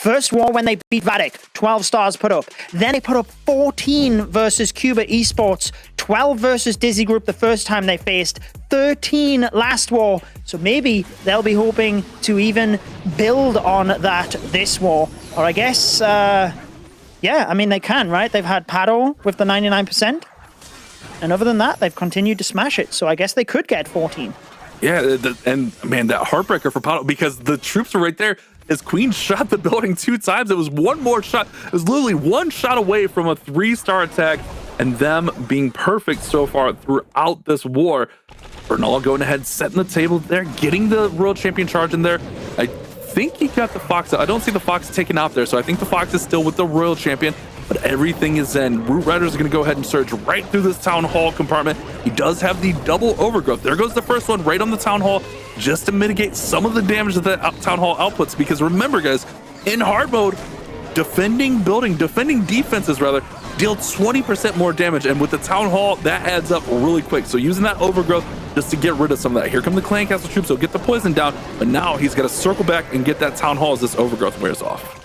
First war when they beat Vatic, 12 stars put up. Then they put up 14 versus Cuba Esports, 12 versus Dizzy Group the first time they faced, 13 last war. So maybe they'll be hoping to even build on that this war. Or I guess, yeah, I mean, they can, right? They've had Pado with the 99%. And other than that, they've continued to smash it. So I guess they could get 14. Yeah, and man, that heartbreaker for Pado, because the troops were right there. As Queen shot the building 2 times, it was one more shot. It was literally one shot away from a 3-star attack and them being perfect so far throughout this war. Bernaul going ahead, setting the table there, getting the World Champion charge in there. I think he got the Fox out. I don't see the Fox taken out there, so I think the Fox is still with the Royal Champion. But everything is in. Root Riders are going to go ahead and surge right through this Town Hall compartment. He does have the double overgrowth. There goes the first one right on the Town Hall, just to mitigate some of the damage that Town Hall outputs. Because remember, guys, in hard mode, defending defenses rather, deal 20% more damage. And with the Town Hall, that adds up really quick. So using that overgrowth just to get rid of some of that. Here come the Clan Castle troops. He'll get the poison down, but now he's got to circle back and get that Town Hall as this overgrowth wears off.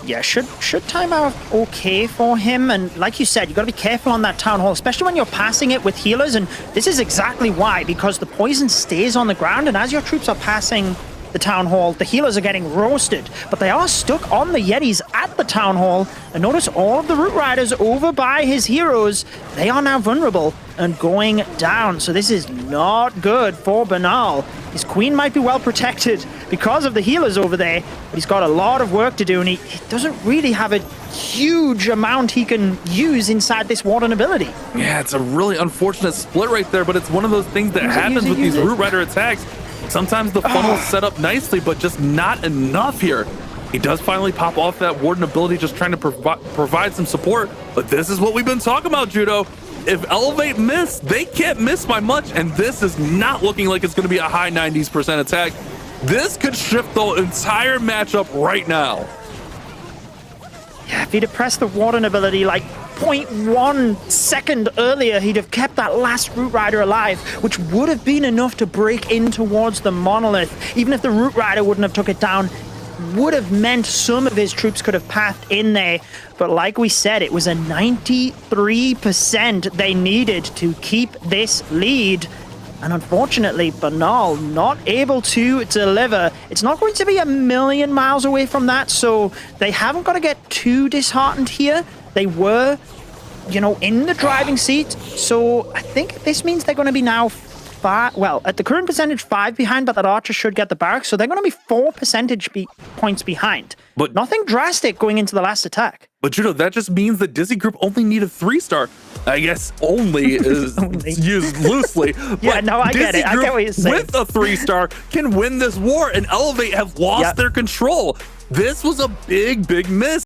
Yeah, should time out okay for him. And like you said, you got to be careful on that Town Hall, especially when you're passing it with healers. And this is exactly why, because the poison stays on the ground. And as your troops are passing the Town Hall, the healers are getting roasted. But they are stuck on the Yetis at the Town Hall. And notice all of the Root Riders over by his heroes. They are now vulnerable and going down. So this is not good for Bernaul. His Queen might be well protected because of the healers over there, but he's got a lot of work to do, and he doesn't really have a huge amount he can use inside this Warden ability. Yeah, it's a really unfortunate split right there, but it's one of those things that happens with these Root Rider attacks. Sometimes the funnel is set up nicely, but just not enough here. He does finally pop off that Warden ability, just trying to provide some support, but this is what we've been talking about, Judo. If Elevate miss, they can't miss by much, and this is not looking like it's going to be a high 90s% attack. This could shift the entire matchup right now. Yeah, if he'd have pressed the Warden ability like 0.1 second earlier, he'd have kept that last Root Rider alive, which would have been enough to break in towards the Monolith. Even if the Root Rider wouldn't have took it down, would have meant some of his troops could have pathed in there. But like we said, it was a 93% they needed to keep this lead. And unfortunately, Bernaul not able to deliver. It's not going to be a million miles away from that, so they haven't got to get too disheartened here. They were, you know, in the driving seat. So I think this means they're going to be now well, at the current percentage, 5 behind, but that Archer should get the barracks, so they're going to be 4 percentage points behind. But nothing drastic going into the last attack. But Judo, that just means the Dizzy Group only need a 3-star. I guess only is used loosely. Yeah, but no, I get it. I get what you're saying. With a 3-star can win this war, and Elevate have lost their control. This was a big, big miss.